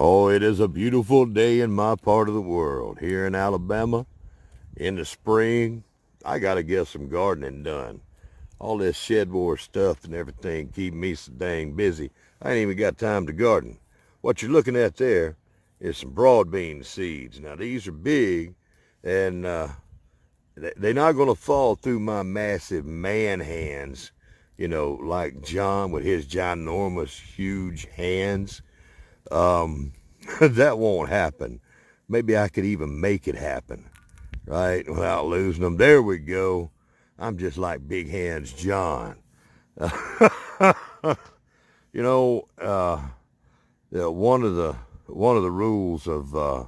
Oh, it is a beautiful day in my part of the world. Here in Alabama, in the spring, I got to get some gardening done. All this SHEDWARS stuff and everything keep me so dang busy, I ain't even got time to garden. What you're looking at there is some broad bean seeds. Now, these are big, and they're not going to fall through my massive man hands, like John with his ginormous, huge hands. That won't happen. Maybe I could even make it happen, right? Without losing them. There we go. I'm just like Big Hands John. you know, uh, yeah, one of the rules of did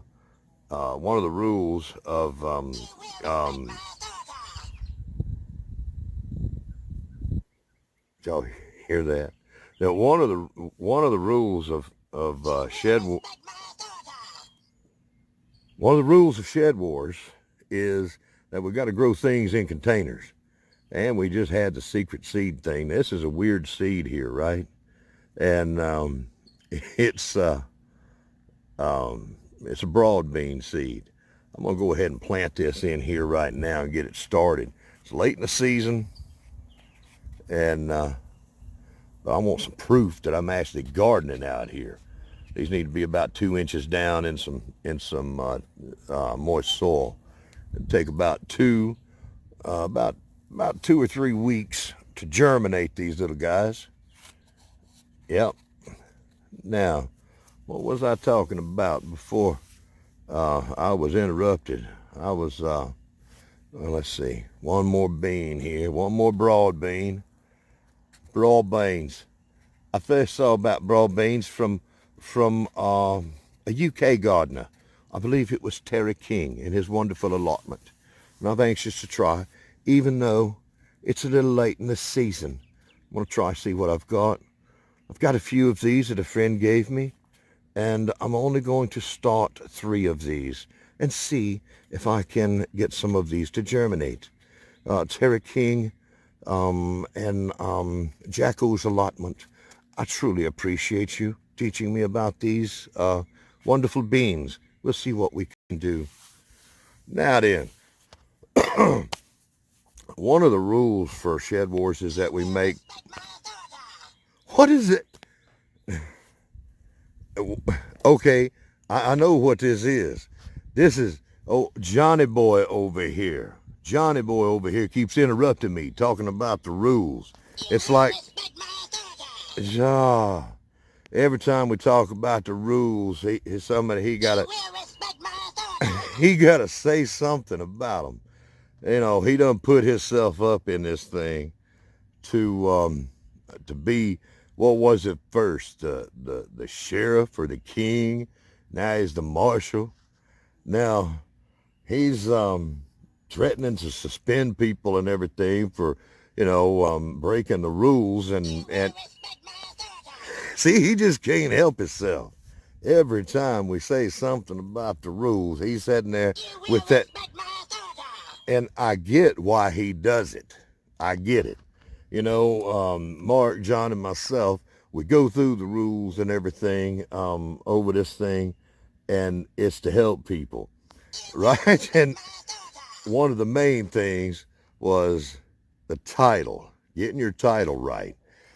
y'all hear that? Now, one of the rules of shed one of the rules of SHEDWARS is that we got to grow things in containers. And we just had the secret seed thing. This is a weird seed here, right? And it's a broad bean seed. I'm gonna go ahead and plant this in here right now and get it started. It's late in the season, and I want some proof that I'm actually gardening out here. These need to be about 2 inches down in some moist soil. It'd take about 2 or 3 weeks to germinate these little guys. Yep. Now, what was I talking about before I was interrupted? I was, let's see, one more bean here, one more broad bean. Broad beans. I first saw about broad beans from a UK gardener. I believe it was Terry King in his wonderful allotment. And I'm anxious to try, even though it's a little late in the season. I'm going to try see what I've got. I've got a few of these that a friend gave me, and I'm only going to start 3 of these and see if I can get some of these to germinate. Terry King and Jacko's allotment, I truly appreciate you teaching me about these wonderful beans. We'll see what we can do. Now then, one of the rules for SHEDWARS is that we make... What is it? Okay, I know what this is. This is, Johnny Boy over here. Johnny Boy over here keeps interrupting me, talking about the rules. It's like, every time we talk about the rules, he gotta say something about them. He done put himself up in this thing to be, what was it first? The sheriff or the king? Now he's the marshal. Now he's threatening to suspend people and everything for, breaking the rules and see, he just can't help himself. Every time we say something about the rules, he's sitting there with that. And I get why he does it. I get it. Mark, John, and myself, we go through the rules and everything over this thing, and it's to help people, right? And one of the main things was the title, getting your title right.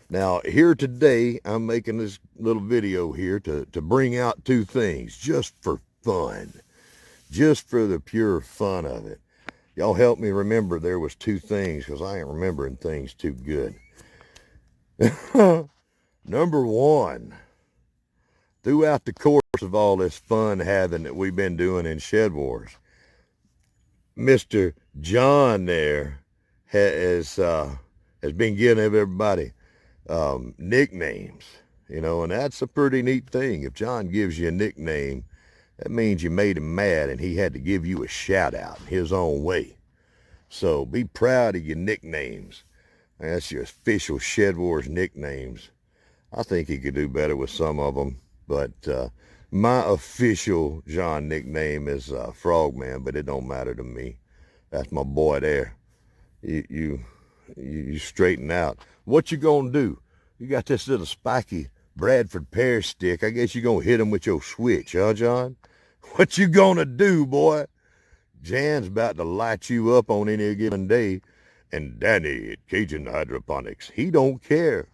Now, here today, I'm making this little video here to bring out 2 things, just for fun, just for the pure fun of it. Y'all help me remember there was 2 things, because I ain't remembering things too good. Number 1, throughout the course of all this fun having that we've been doing in SHEDWARS, Mr. John there has been giving everybody nicknames, and that's a pretty neat thing. If John gives you a nickname, that means you made him mad and he had to give you a shout out in his own way. So be proud of your nicknames. That's your official SHEDWARS nicknames. I think he could do better with some of them, but my official John nickname is Frogman, but it don't matter to me. That's my boy there. You straighten out. What you gonna do? You got this little spiky Bradford pear stick. I guess you're going to hit him with your switch, huh, John? What you going to do, boy? Jan's about to light you up on any given day. And Danny at Cajun Hydroponics, he don't care.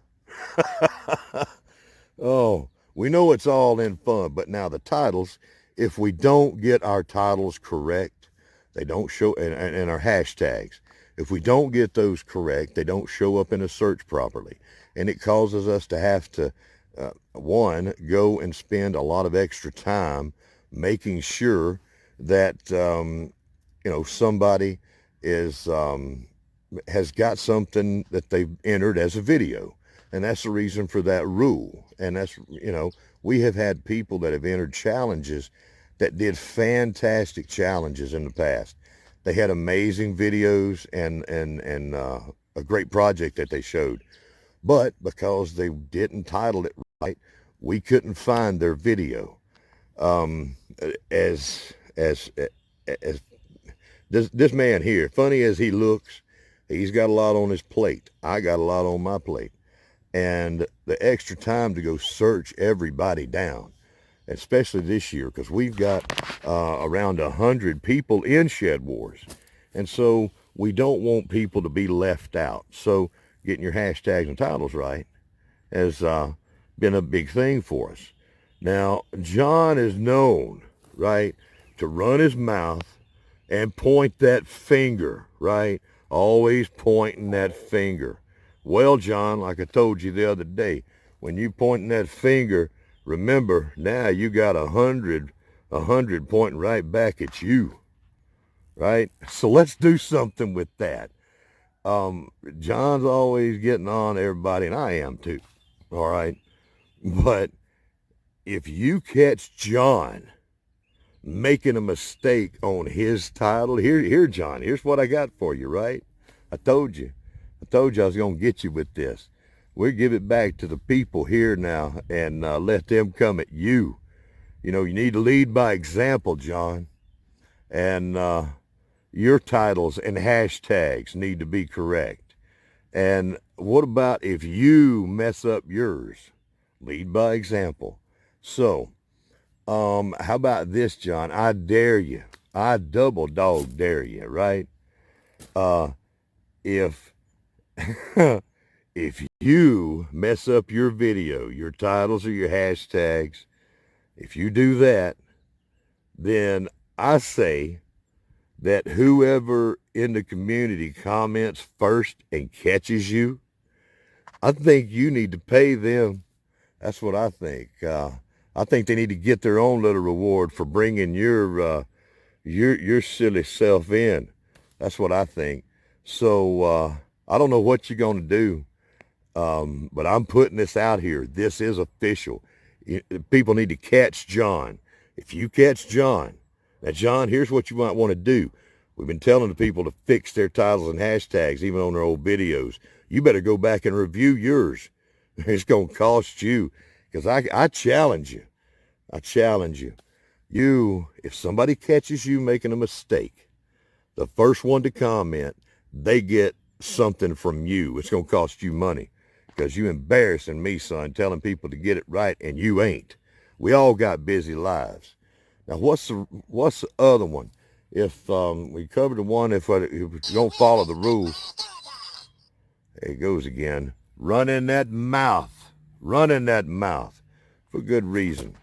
Oh, we know it's all in fun, but now the titles, if we don't get our titles correct, they don't show, and our hashtags, if we don't get those correct, they don't show up in a search properly. And it causes us to have to, one, go and spend a lot of extra time making sure that, somebody is, has got something that they've entered as a video. And that's the reason for that rule. And that's, we have had people that have entered challenges that did fantastic challenges in the past. They had amazing videos and a great project that they showed. But because they didn't title it right, we couldn't find their video. As this man here, funny as he looks, he's got a lot on his plate. I got a lot on my plate. And the extra time to go search everybody down, especially this year, because we've got around 100 people in Shed Wars. And so we don't want people to be left out. So getting your hashtags and titles right has been a big thing for us. Now, John is known, right, to run his mouth and point that finger, right? Always pointing that finger. Well, John, like I told you the other day, when you pointing that finger, remember, now you got 100 pointing right back at you, right? So let's do something with that. John's always getting on everybody, and I am too, all right? But if you catch John making a mistake on his title, here, John, here's what I got for you, right? I told you I was going to get you with this. We'll give it back to the people here now and let them come at you. You need to lead by example, John. And your titles and hashtags need to be correct. And what about if you mess up yours? Lead by example. So, how about this, John? I dare you. I double dog dare you, right? If if you mess up your video, your titles or your hashtags, if you do that, then I say that whoever in the community comments first and catches you, I think you need to pay them. That's what I think. I think they need to get their own little reward for bringing your silly self in. That's what I think. So I don't know what you're going to do, but I'm putting this out here. This is official. People need to catch John. If you catch John, now John, here's what you might want to do. We've been telling the people to fix their titles and hashtags, even on their old videos. You better go back and review yours. It's going to cost you, because I challenge you. I challenge you. If somebody catches you making a mistake, the first one to comment, they get something from you. It's going to cost you money, because you embarrassing me, son, telling people to get it right, and you ain't. We all got busy lives. Now, what's the other one? If we covered the one, if you don't follow the rules, there it goes again. Running that mouth for good reason.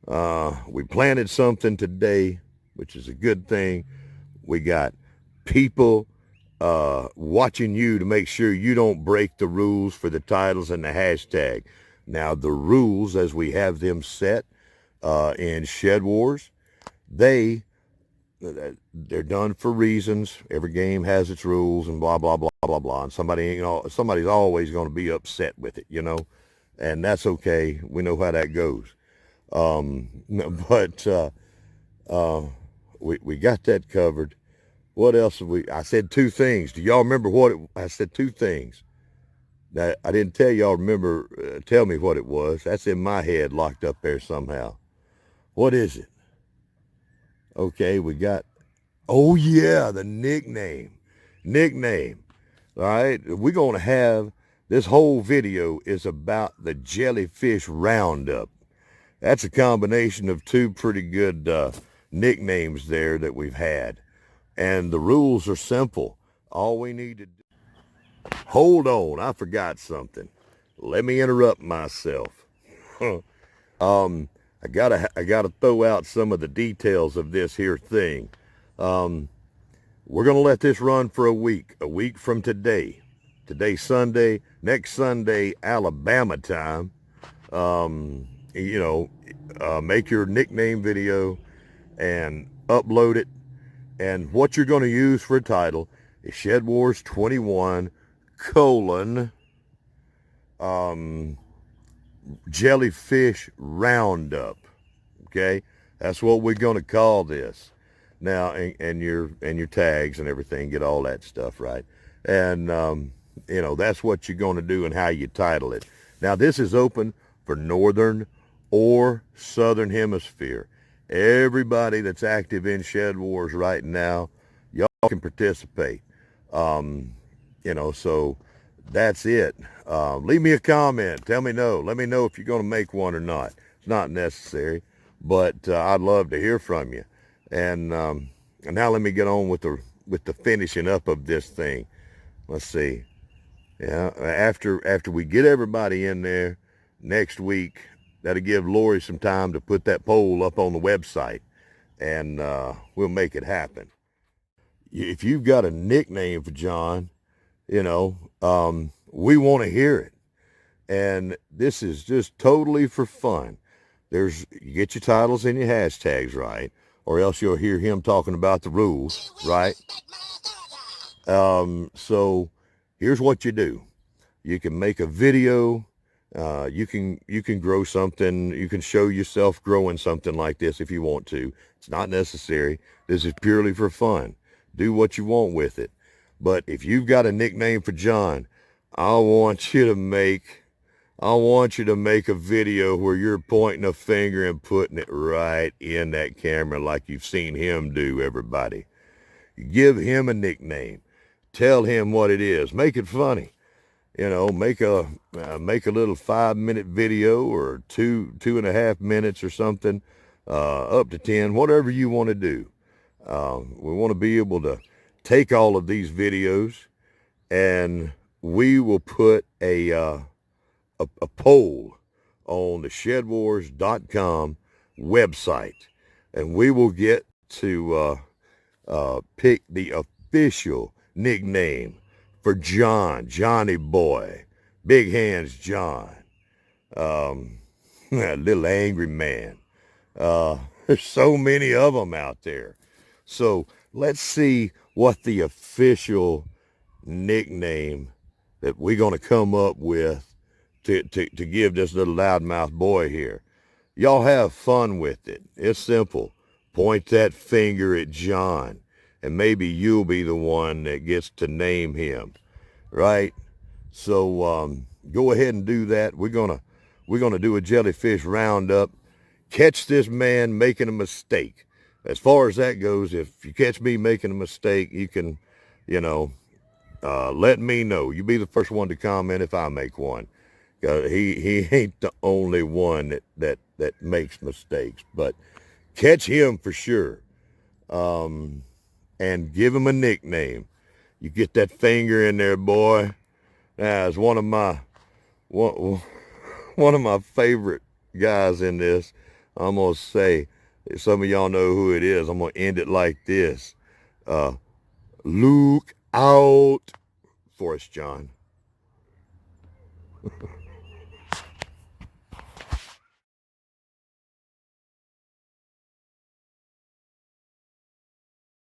We planted something today, which is a good thing. We got people watching you to make sure you don't break the rules for the titles and the hashtag. Now, the rules as we have them set in Shed Wars, they're done for reasons. Every game has its rules and blah, blah, blah, blah, blah. And somebody's always going to be upset with it, and that's okay. We know how that goes. But we got that covered. What else I said two things. Do y'all remember I said two things. Now, I didn't tell y'all tell me what it was. That's in my head, locked up there somehow. What is it? Okay, we got, oh yeah, the nickname. All right, we're going to have This whole video is about the Jellyfish Roundup. That's a combination of two pretty good nicknames there that we've had. And the rules are simple. All we need to do... Hold on, I forgot something. Let me interrupt myself. I gotta throw out some of the details of this here thing. We're gonna let this run for a week from today. Today's Sunday, next Sunday, Alabama time. Make your nickname video and upload it. And what you're gonna use for a title is SHEDWARS21 : Jellyfish Roundup. Okay, that's what we're gonna call this. Now, and your tags and everything, get all that stuff right. And that's what you're gonna do and how you title it. Now, this is open for Northern or Southern Hemisphere. Everybody that's active in Shed Wars right now, y'all can participate. So that's it. Leave me a comment. Tell me no. Let me know if you're going to make one or not. It's not necessary, but I'd love to hear from you. And now let me get on with the finishing up of this thing. Let's see. Yeah, after we get everybody in there next week, that'll give Lori some time to put that poll up on the website, and we'll make it happen. If you've got a nickname for John, we want to hear it. And this is just totally for fun. You get your titles and your hashtags right, or else you'll hear him talking about the rules, right? So here's what you do. You can make a video. You can grow something. You can show yourself growing something like this if you want to. It's not necessary. This is purely for fun. Do what you want with it. But if you've got a nickname for John, I want you to make a video where you're pointing a finger and putting it right in that camera like you've seen him do, everybody. Give him a nickname. Tell him what it is. Make it funny. Make a little 5-minute video, or 2.5 minutes or something, up to 10, whatever you want to do. We want to be able to take all of these videos, and we will put a poll on the shedwars.com website, and we will get to pick the official nickname for Johnny Boy, Big Hands John, little angry man. There's so many of them out there. So let's see what the official nickname that we're going to come up with to give this little loudmouth boy here. Y'all have fun with it. It's simple. Point that finger at John, and maybe you'll be the one that gets to name him, right? So go ahead and do that. We're gonna do a Jellyfish Roundup. Catch this man making a mistake. As far as that goes, if you catch me making a mistake, you can, let me know. You be the first one to comment if I make one. He ain't the only one that makes mistakes, but catch him for sure. And give him a nickname. You get that finger in there, boy. Now, as one of my favorite guys in this, I'm gonna say, some of y'all know who it is. I'm gonna end it like this. Look out, Forrest John.